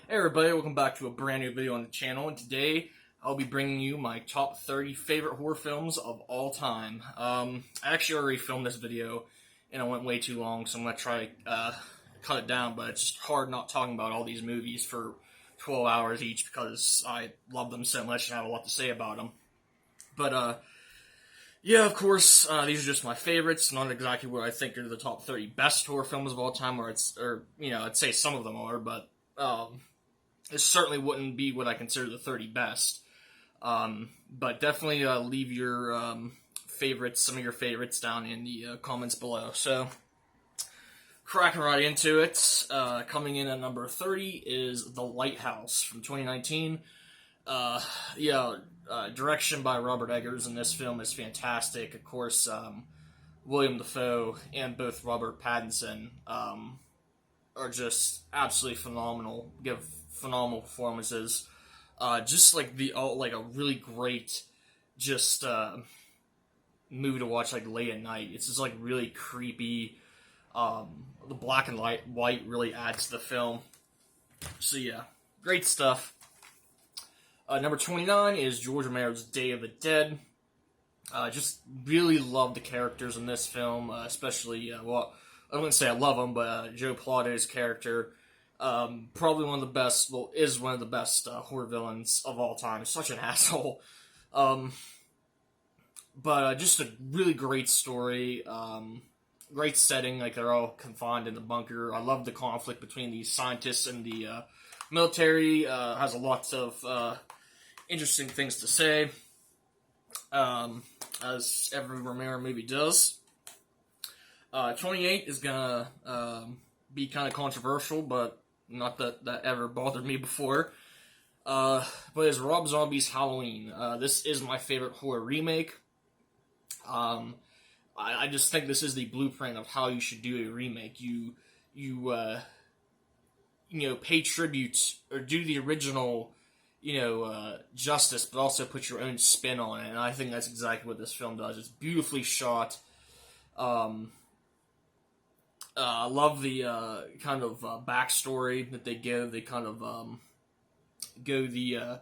Hey everybody, welcome back to a brand new video on the channel, and today I'll be bringing you my top 30 favorite horror films of all time. I actually already filmed this video, and it went way too long, so I'm going to try to cut it down, but it's just hard not talking about all these movies for 12 hours each, because I love them so much and I have a lot to say about them. But, yeah, of course, these are just my favorites, not exactly what I think are the top 30 best horror films of all time, I'd say some of them are, but, it certainly wouldn't be what I consider the 30 best. But definitely leave your favorites, some of your favorites down in the comments below. So, cracking right into it, coming in at number 30 is The Lighthouse from 2019. Direction by Robert Eggers in this film is fantastic. Of course, William Dafoe and both Robert Pattinson are just absolutely phenomenal. Give phenomenal performances. Just like a really great just movie to watch like late at night. It's just like really creepy. The black and white really adds to the film. So yeah, great stuff. Number 29 is George Romero's Day of the Dead. Just really love the characters in this film, especially, I wouldn't say I love them, but Joe Pilato's character, probably one of the best, is one of the best horror villains of all time. Such an asshole. But just a really great story, great setting, like they're all confined in the bunker. I love the conflict between the scientists and the military, has a lot of interesting things to say, as every Romero movie does. 28 is gonna be kind of controversial, but not that ever bothered me before. But it's Rob Zombie's Halloween. This is my favorite horror remake. I just think this is the blueprint of how you should do a remake. You pay tribute or do the original, justice, but also put your own spin on it. And I think that's exactly what this film does. It's beautifully shot. I love the kind of backstory that they give. They kind of go the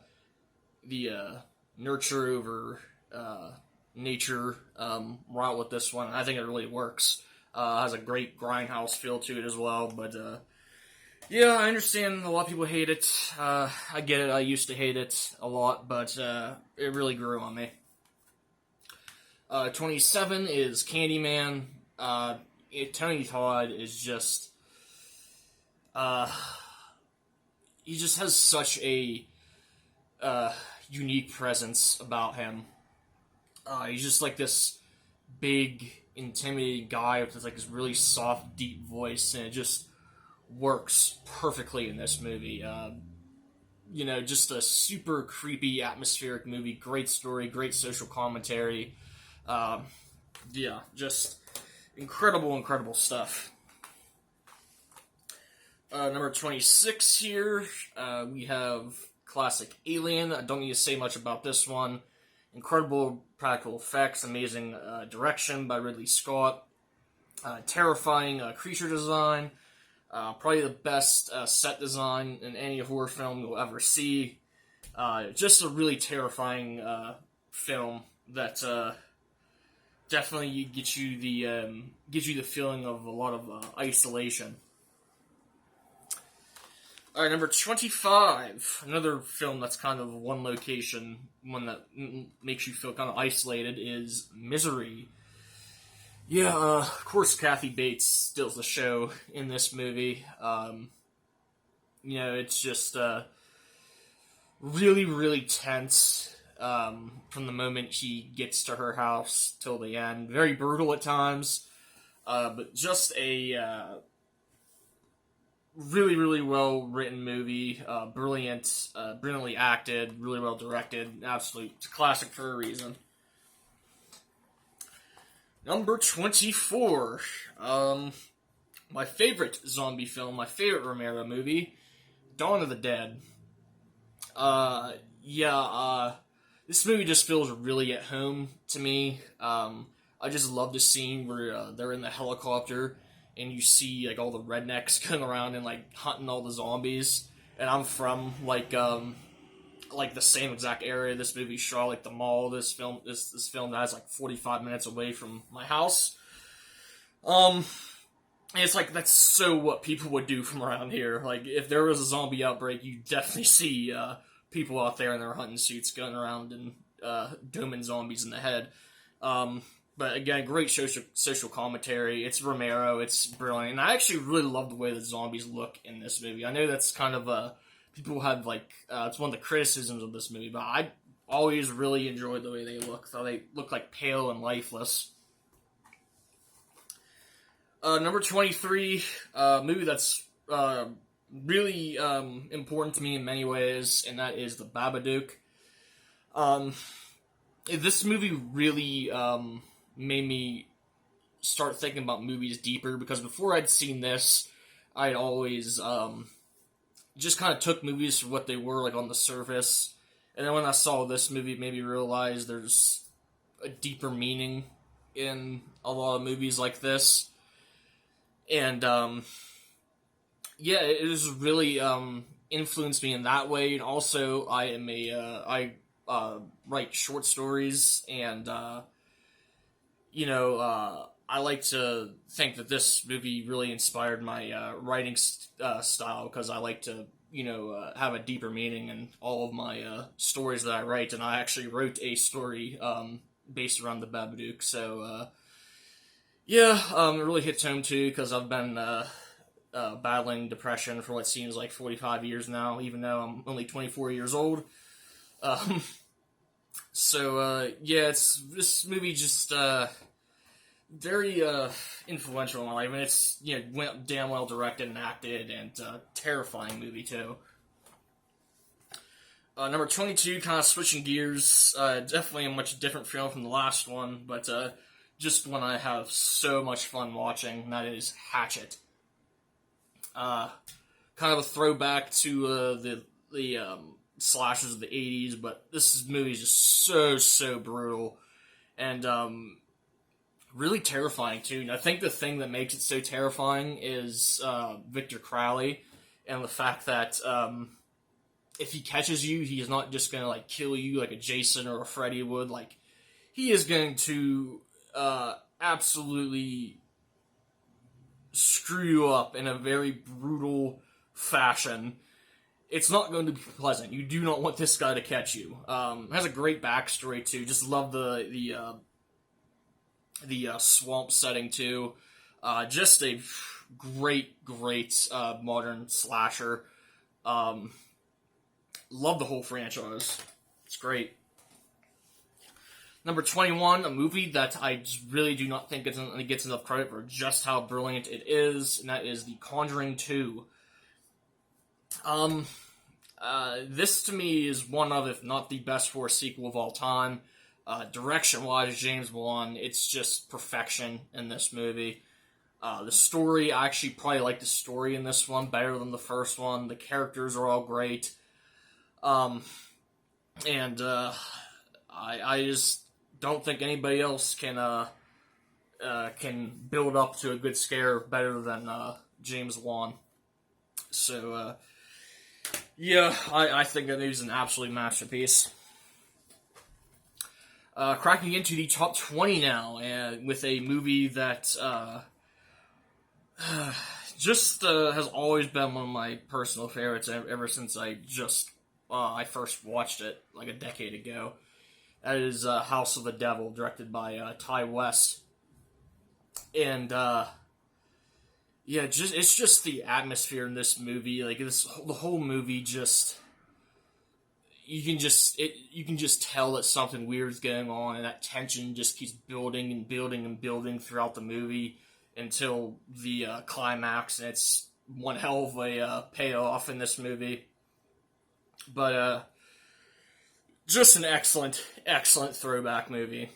nurture over nature route with this one. I think it really works. Has a great grindhouse feel to it as well. But yeah, I understand a lot of people hate it. I get it. I used to hate it a lot, but it really grew on me. 27 is Candyman. Tony Todd is just, he just has such a unique presence about him. He's just like this big, intimidating guy with like this really soft, deep voice, and it just works perfectly in this movie. Just a super creepy, atmospheric movie. Great story, great social commentary. Just incredible stuff. Number 26 here, we have classic Alien. I don't need to say much about this one. Incredible practical effects, amazing direction by Ridley Scott, terrifying creature design, probably the best set design in any horror film you'll ever see. Just a really terrifying film that definitely gets you the feeling of a lot of isolation. All right, number 25, another film that's kind of one location, one that makes you feel kind of isolated, is Misery. Yeah, of course Kathy Bates steals the show in this movie. It's just really tense from the moment she gets to her house till the end. Very brutal at times, but just a really well written movie. Brilliantly acted, really well directed. Absolute classic for a reason. Number 24. My favorite zombie film, my favorite Romero movie, Dawn of the Dead. This movie just feels really at home to me. I just love the scene where they're in the helicopter and you see like all the rednecks going around and like hunting all the zombies. and I'm from like the same exact area this movie shot, like the mall. This film that's like 45 minutes away from my house. And it's like that's so what people would do from around here. Like if there was a zombie outbreak, you definitely see people out there in their hunting suits going around and dooming zombies in the head. But again, great social commentary. It's Romero. It's brilliant. And I actually really love the way the zombies look in this movie. I know that's kind of people have like it's one of the criticisms of this movie, but I always really enjoyed the way they look. So they look like pale and lifeless. Number 23, movie that's really important to me in many ways, and that is the Babadook. This movie really made me start thinking about movies deeper, because before I'd seen this, I'd always just kind of took movies for what they were, like on the surface, and then when I saw this movie, it made me realize there's a deeper meaning in a lot of movies like this. And, yeah, it has really influenced me in that way. And also, I write short stories, and, I like to think that this movie really inspired my writing style, because I like to, have a deeper meaning in all of my stories that I write. And I actually wrote a story based around the Babadook, so, yeah, it really hits home too, because I've been battling depression for what seems like 45 years now, even though I'm only 24 years old. Yeah, this movie just very influential in my life, and it's damn well directed and acted, and terrifying movie too. Number 22, kind of switching gears, definitely a much different film from the last one, but just one I have so much fun watching, and that is Hatchet. Kind of a throwback to the slashers of the 80s, but this movie is just so brutal, and really terrifying too. And I think the thing that makes it so terrifying is Victor Crowley, and the fact that if he catches you, he's not just gonna like kill you like a Jason or a Freddy would. Like, he is going to absolutely screw you up in a very brutal fashion. It's not going to be pleasant. You do not want this guy to catch you. Has a great backstory too. Just love the swamp setting too. Just a great modern slasher. Love the whole franchise. It's great. Number 21, a movie that I just really do not think gets enough credit for just how brilliant it is, and that is The Conjuring 2. This to me is one of, if not the best horror sequel of all time. Direction-wise, James Wan, it's just perfection in this movie. The story, I actually probably like the story in this one better than the first one. The characters are all great. I just don't think anybody else can build up to a good scare better than James Wan. So, yeah, I think that is an absolute masterpiece. Cracking into the top 20 now, and with a movie that just has always been one of my personal favorites ever since I first watched it like a decade ago. That is House of the Devil, directed by Ty West. And it's just the atmosphere in this movie. Like the whole movie, you can just tell that something weird is going on, and that tension just keeps building and building and building throughout the movie until the climax. And it's one hell of a payoff in this movie. But just an excellent throwback movie.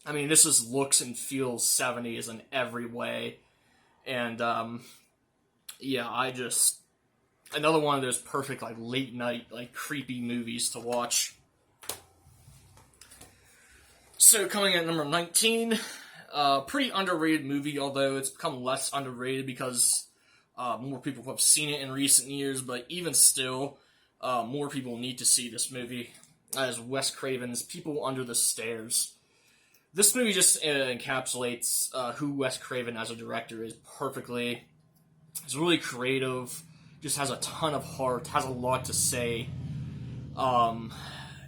I mean, this just looks and feels 70s in every way. And, another one of those perfect, like, late night, like, creepy movies to watch. So, coming in at number 19, pretty underrated movie, although it's become less underrated because More people have seen it in recent years, but even still, more people need to see this movie. That is Wes Craven's People Under the Stairs. This movie just encapsulates who Wes Craven as a director is perfectly. It's really creative, just has a ton of heart, has a lot to say.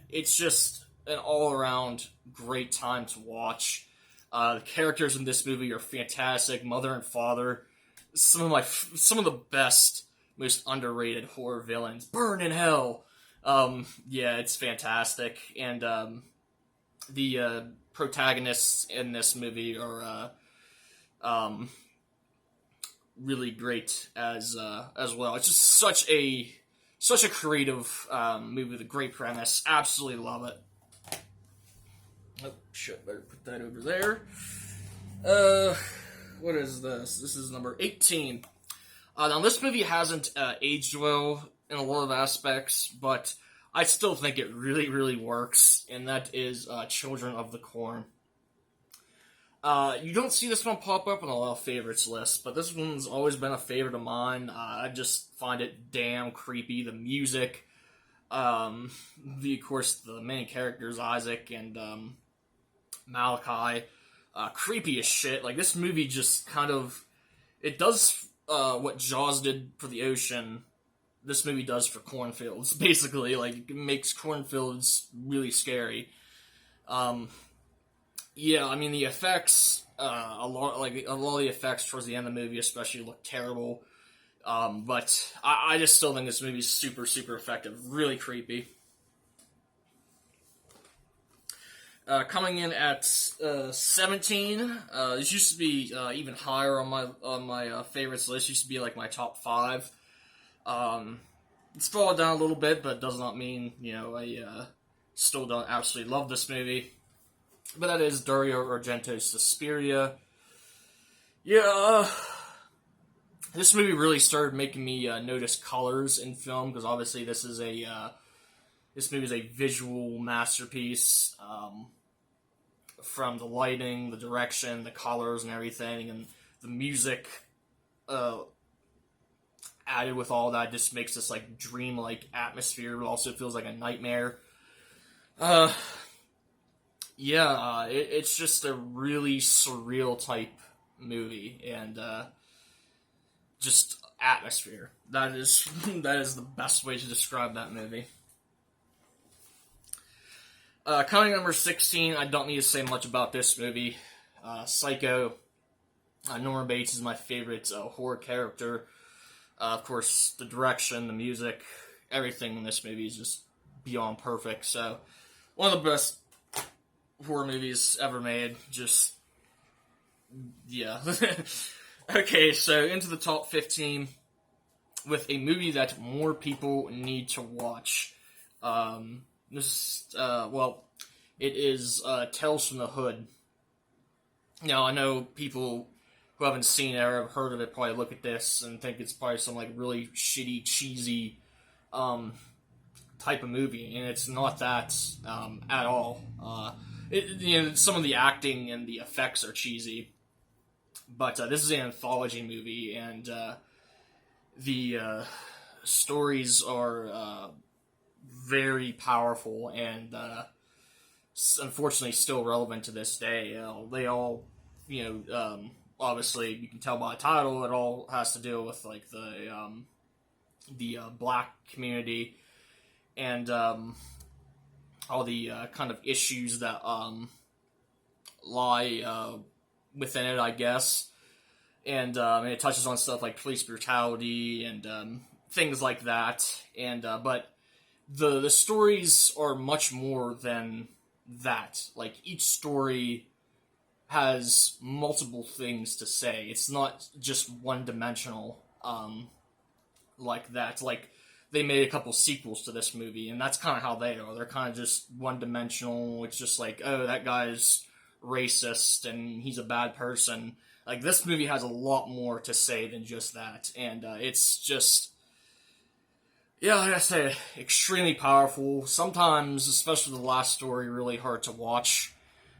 It's just an all-around great time to watch. The characters in this movie are fantastic. Mother and father, some of the best, most underrated horror villains. Burn in hell. Yeah, it's fantastic, and the protagonists in this movie are really great as well. It's just such a creative movie with a great premise. Absolutely love it. Oh shit! Better put that over there. What is this? This is number 18. Now this movie hasn't aged well in a lot of aspects, but I still think it really, really works, and that is Children of the Corn. You don't see this one pop up on a lot of favorites lists, but this one's always been a favorite of mine. I just find it damn creepy. The music, of course, the main characters, Isaac and Malachi, creepy as shit. Like, this movie just kind of, it does what Jaws did for the ocean, this movie does for cornfields, basically. Like, it makes cornfields really scary. Yeah, I mean, the effects, a lot of the effects towards the end of the movie especially look terrible. But I just still think this movie is super, super effective. Really creepy. Coming in at 17, this used to be even higher on my favorites list. Used to be like my top 5. It's fallen down a little bit, but it does not mean, I still don't absolutely love this movie. But that is Dorio Argento's Suspiria. Yeah, this movie really started making me notice colors in film, because obviously this movie is a visual masterpiece. From the lighting, the direction, the colors, and everything, and the music added with all that just makes this like dream-like atmosphere, but also feels like a nightmare. It's just a really surreal type movie, and just atmosphere. That is the best way to describe that movie. Coming number 16, I don't need to say much about this movie. Psycho. Norman Bates is my favorite horror character. Of course, the direction, the music, everything in this movie is just beyond perfect. So, one of the best horror movies ever made. Just, yeah. Okay, so into the top 15 with a movie that more people need to watch. It is Tales from the Hood. Now, I know people who haven't seen it or have heard of it probably look at this and think it's probably some like really shitty, cheesy type of movie, and it's not that at all. Some of the acting and the effects are cheesy, but this is an anthology movie, and the stories are very powerful and unfortunately still relevant to this day. They all, obviously you can tell by the title, it all has to do with like the black community and all the kind of issues that lie within it, I guess. And it touches on stuff like police brutality and things like that. And but the stories are much more than that. Like, each story has multiple things to say. It's not just one-dimensional like that. Like, they made a couple sequels to this movie, and that's kind of how they are. They're kind of just one-dimensional. It's just like, oh, that guy's racist, and he's a bad person. Like, this movie has a lot more to say than just that, and it's just, yeah, like I said, extremely powerful. Sometimes, especially the last story, really hard to watch.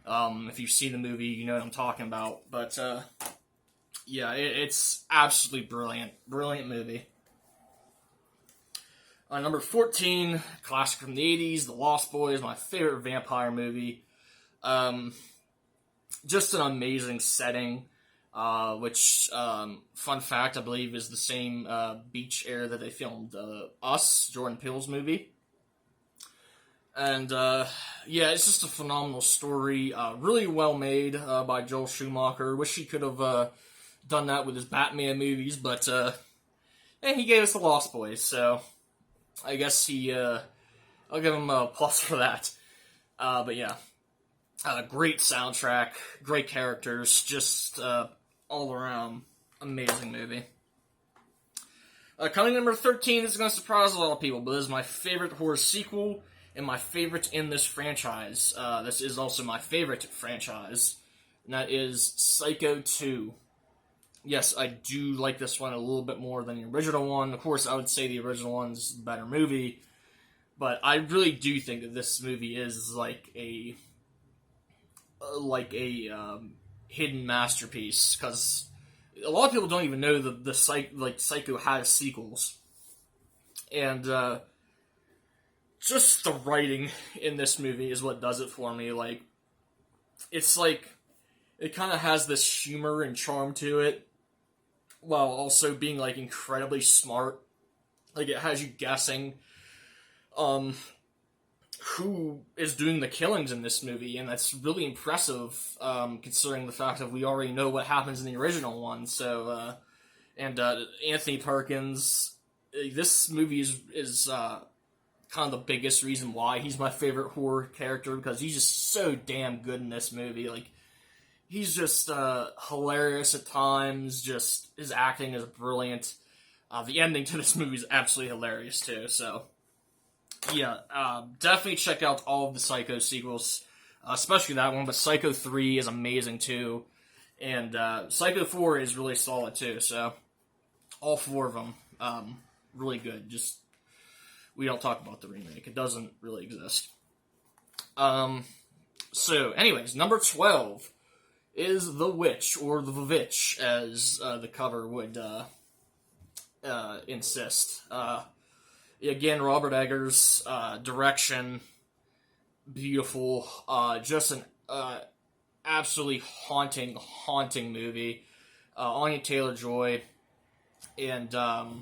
If you've seen the movie, you know what I'm talking about. But Yeah, it's absolutely brilliant movie. Number 14, classic from the 80s, The Lost Boys, my favorite vampire movie. Just an amazing setting, which, fun fact, I believe is the same beach area that they filmed Us, Jordan Peele's movie. And, yeah, it's just a phenomenal story, really well made by Joel Schumacher. Wish he could have done that with his Batman movies, but he gave us The Lost Boys, so I guess I'll give him a plus for that. But yeah, great soundtrack, great characters, just all around amazing movie. Coming number 13, this is going to surprise a lot of people, but this is my favorite horror sequel and my favorite in this franchise. This is also my favorite franchise, and that is Psycho 2. Yes, I do like this one a little bit more than the original one. Of course, I would say the original one's a better movie, but I really do think that this movie is like a hidden masterpiece, because a lot of people don't even know the Psycho has sequels, and just the writing in this movie is what does it for me. Like, it's like it kind of has this humor and charm to it, while also being like incredibly smart. Like, it has you guessing who is doing the killings in this movie, and that's really impressive, considering the fact that we already know what happens in the original one. So, Anthony Perkins, this movie is kind of the biggest reason why he's my favorite horror character, because he's just so damn good in this movie. Like, he's just hilarious at times. Just his acting is brilliant. The ending to this movie is absolutely hilarious too. So, yeah, definitely check out all of the Psycho sequels, especially that one. But Psycho 3 is amazing too, and Psycho 4 is really solid too. So, all four of them, really good. Just, we don't talk about the remake; it doesn't really exist. So, anyways, number 12 is The Witch, or The Vivitch, as the cover would insist. Again, Robert Eggers, direction, beautiful, just an absolutely haunting movie. Anya Taylor-Joy, and I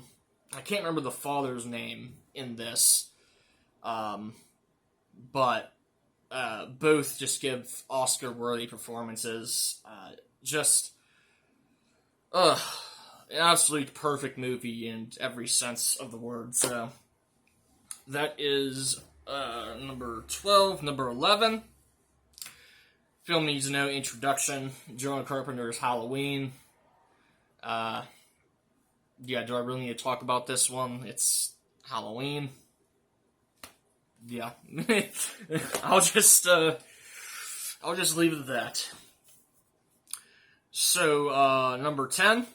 can't remember the father's name in this, but both just give Oscar-worthy performances. An absolute perfect movie in every sense of the word. So that is number 12. Number 11. Film needs no introduction. John Carpenter's Halloween. Yeah, do I really need to talk about this one? It's Halloween. Yeah. I'll just leave it at that. So, number 10.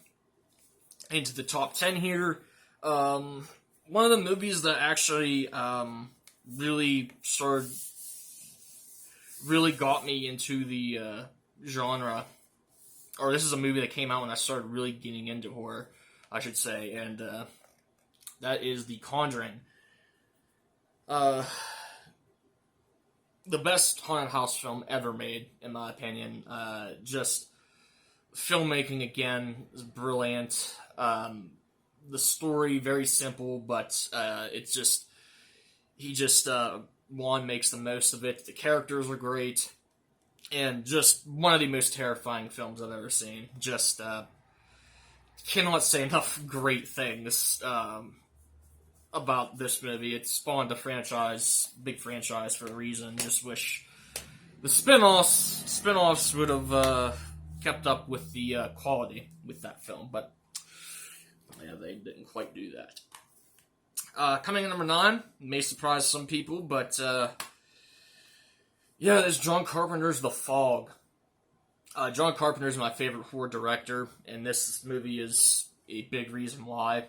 Into the top 10 here. One of the movies that actually really got me into the genre, or this is a movie that came out when I started really getting into horror, I should say, and that is The Conjuring. The best haunted house film ever made, in my opinion. Just filmmaking, again, is brilliant. The story, very simple, but it's just, Juan makes the most of it. The characters are great, and just one of the most terrifying films I've ever seen. Just cannot say enough great things about this movie. It spawned a big franchise for a reason. Just wish the spin-offs would have kept up with the quality with that film, but yeah, they didn't quite do that. Coming in number 9, may surprise some people, but yeah, there's John Carpenter's The Fog. John Carpenter is my favorite horror director, and this movie is a big reason why.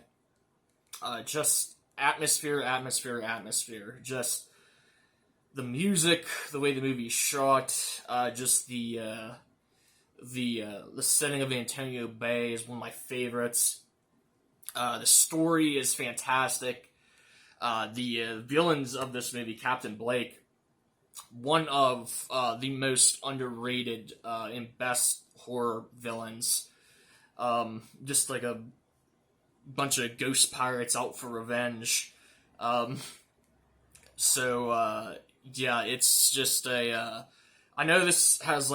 Just atmosphere. Just the music, the way the movie is shot, just the The setting of Antonio Bay is one of my favorites. The story is fantastic. The villains of this movie, Captain Blake, one of the most underrated and best horror villains. Just like a bunch of ghost pirates out for revenge. Yeah, it's just I know this has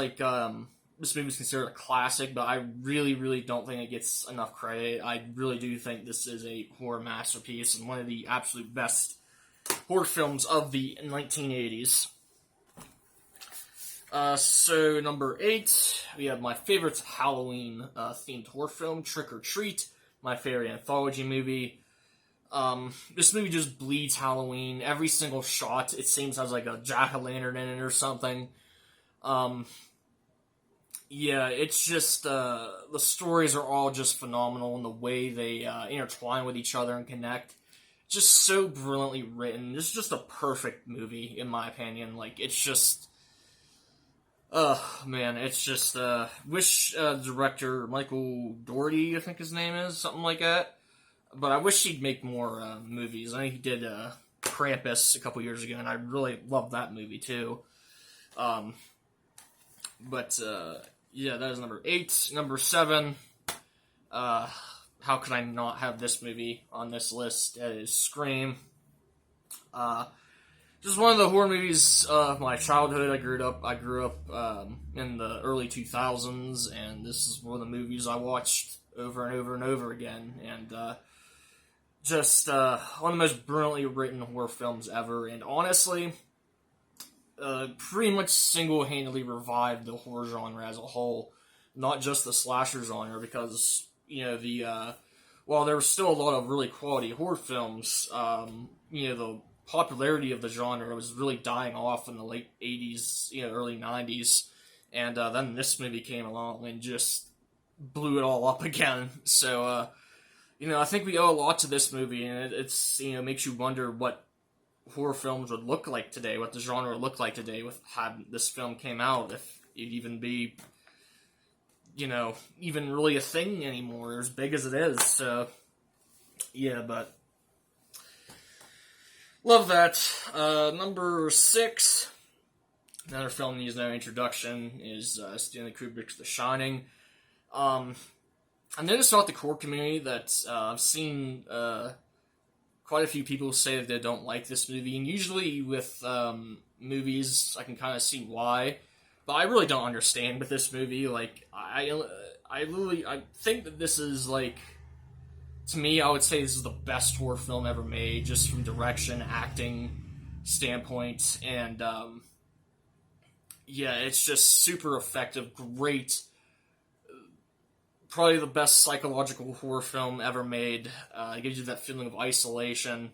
this movie's considered a classic, but I really, really don't think it gets enough credit. I really do think this is a horror masterpiece and one of the absolute best horror films of the 1980s. So number 8, we have my favorite Halloween themed horror film, Trick or Treat, my favorite anthology movie. This movie just bleeds Halloween. Every single shot, it seems, has like a jack-o'-lantern in it or something. Yeah, it's just, the stories are all just phenomenal, and the way they intertwine with each other and connect. Just so brilliantly written. It's just a perfect movie, in my opinion. Like, it's just... man, it's just, wish director Michael Doherty, I think his name is, something like that. But I wish he'd make more movies. I think he did Krampus a couple years ago, and I really loved that movie too. Yeah, that is number 8. Number 7, how could I not have this movie on this list? That is Scream. Just one of the horror movies of my childhood. I grew up in the early 2000s, and this is one of the movies I watched over and over and over again. And just one of the most brilliantly written horror films ever. And honestly, pretty much single-handedly revived the horror genre as a whole, not just the slasher genre. Because while there was still a lot of really quality horror films, the popularity of the genre was really dying off in the late 80s, early 90s, and then this movie came along and just blew it all up again. So, I think we owe a lot to this movie, and it's makes you wonder what horror films would look like today, what the genre would look like today with had this film came out, if it'd even be, even really a thing anymore, as big as it is. So, yeah, but love that. Number 6, another film needs no introduction, is Stanley Kubrick's The Shining. I noticed throughout the core community that I've seen quite a few people say that they don't like this movie, and usually with movies I can kind of see why, but I really don't understand with this movie. Like, I think that this is, like, to me, I would say this is the best horror film ever made, just from direction, acting standpoint, and yeah, it's just super effective, great, probably the best psychological horror film ever made. It gives you that feeling of isolation,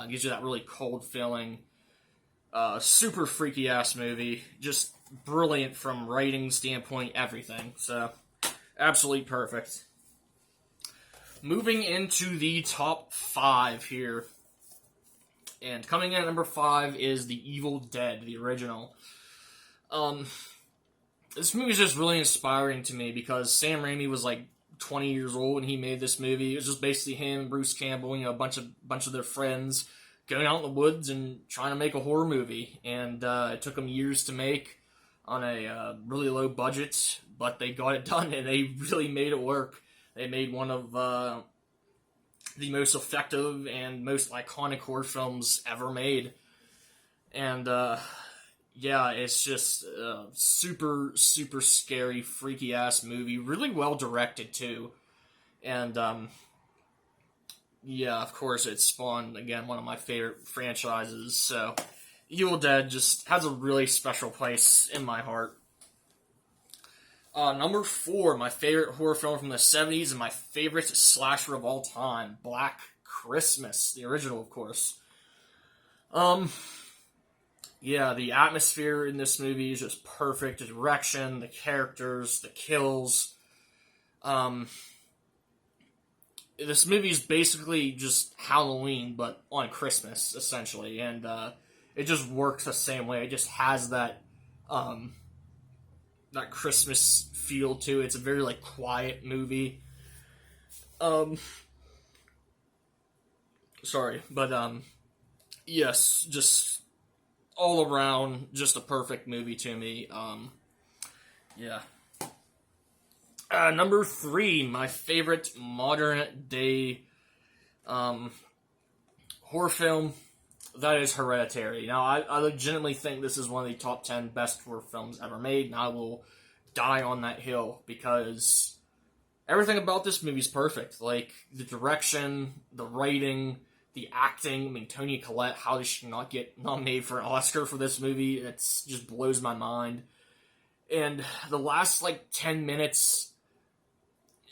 gives you that really cold feeling, super freaky ass movie, just brilliant from writing standpoint, everything, so absolutely perfect. Moving into the top 5 here. And coming in at number 5 is The Evil Dead, the original. This movie is just really inspiring to me because Sam Raimi was like 20 years old when he made this movie. It was just basically him and Bruce Campbell, a bunch of their friends going out in the woods and trying to make a horror movie. And it took them years to make on a really low budget, but they got it done and they really made it work. They made one of the most effective and most iconic horror films ever made. And, yeah, it's just a super, super scary, freaky-ass movie. Really well directed, too. And, yeah, of course, it spawned, again, one of my favorite franchises. So, Evil Dead just has a really special place in my heart. Number 4, my favorite horror film from the 70s and my favorite slasher of all time, Black Christmas, the original, of course. Yeah, the atmosphere in this movie is just perfect. The direction, the characters, the kills. This movie is basically just Halloween, but on Christmas, essentially. And it just works the same way. It just has that that Christmas feel to it. It's a very, like, quiet movie. Sorry, but, yes, just all around, just a perfect movie to me. Yeah. Number 3, my favorite modern-day horror film, that is Hereditary. Now, I legitimately think this is one of the top 10 best horror films ever made, and I will die on that hill, because everything about this movie is perfect. Like, the direction, the writing, the acting. I mean, Toni Collette, how does she not get nominated for an Oscar for this movie? It just blows my mind. And the last, like, 10 minutes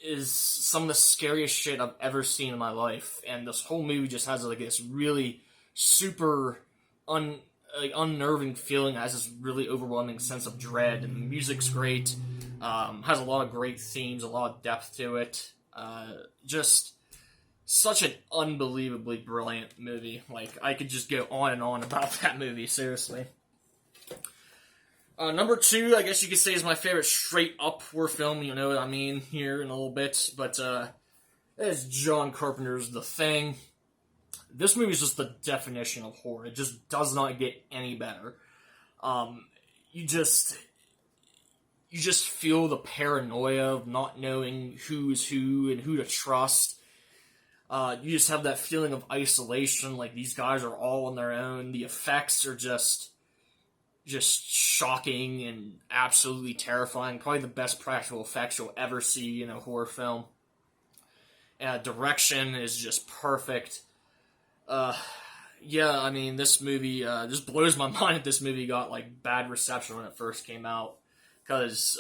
is some of the scariest shit I've ever seen in my life. And this whole movie just has, like, this really super unnerving feeling. It has this really overwhelming sense of dread. And the music's great. Has a lot of great themes, a lot of depth to it. Just such an unbelievably brilliant movie. Like, I could just go on and on about that movie, seriously. Number 2, I guess you could say, is my favorite straight-up horror film. You know what I mean here in a little bit. But, that is John Carpenter's The Thing. This movie is just the definition of horror. It just does not get any better. You just feel the paranoia of not knowing who's who and who to trust. You just have that feeling of isolation, like these guys are all on their own. The effects are just shocking and absolutely terrifying. Probably the best practical effects you'll ever see in a horror film. Direction is just perfect. Yeah, I mean, this movie just blows my mind that this movie got, like, bad reception when it first came out. Because,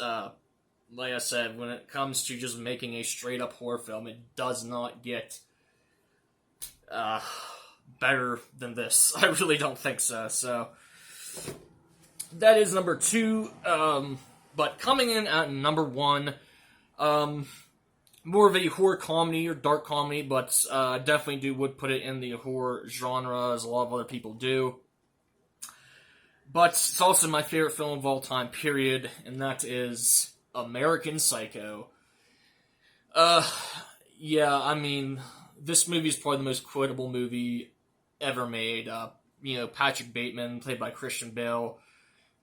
like I said, when it comes to just making a straight-up horror film, it does not get better than this. I really don't think so. So, that is number 2. But coming in at number 1, more of a horror comedy or dark comedy, but definitely would put it in the horror genre, as a lot of other people do. But it's also my favorite film of all time, period, and that is American Psycho. Yeah, I mean, this movie is probably the most quotable movie ever made. Patrick Bateman, played by Christian Bale,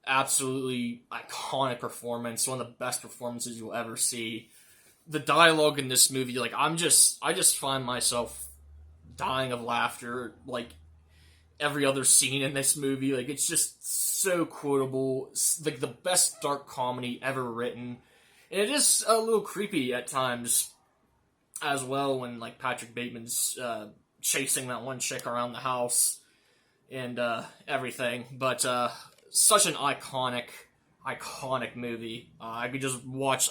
absolutely iconic performance, one of the best performances you'll ever see. The dialogue in this movie, like, I just find myself dying of laughter, like, every other scene in this movie. Like, it's just so quotable. It's, like, the best dark comedy ever written. And it is a little creepy at times as well, when, like, Patrick Bateman's chasing that one chick around the house and everything. But such an iconic movie. I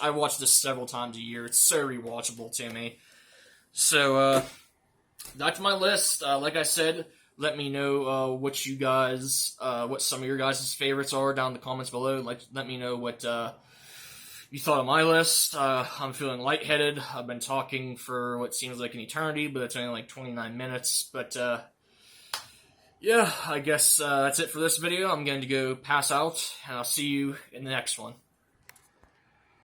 watch this several times a year. It's so rewatchable to me. So, that's my list. Like I said, let me know what some of your guys' favorites are down in the comments below. Let me know what you thought of my list. I'm feeling lightheaded. I've been talking for what seems like an eternity, but it's only like 29 minutes. But, yeah, I guess that's it for this video. I'm going to go pass out, and I'll see you in the next one.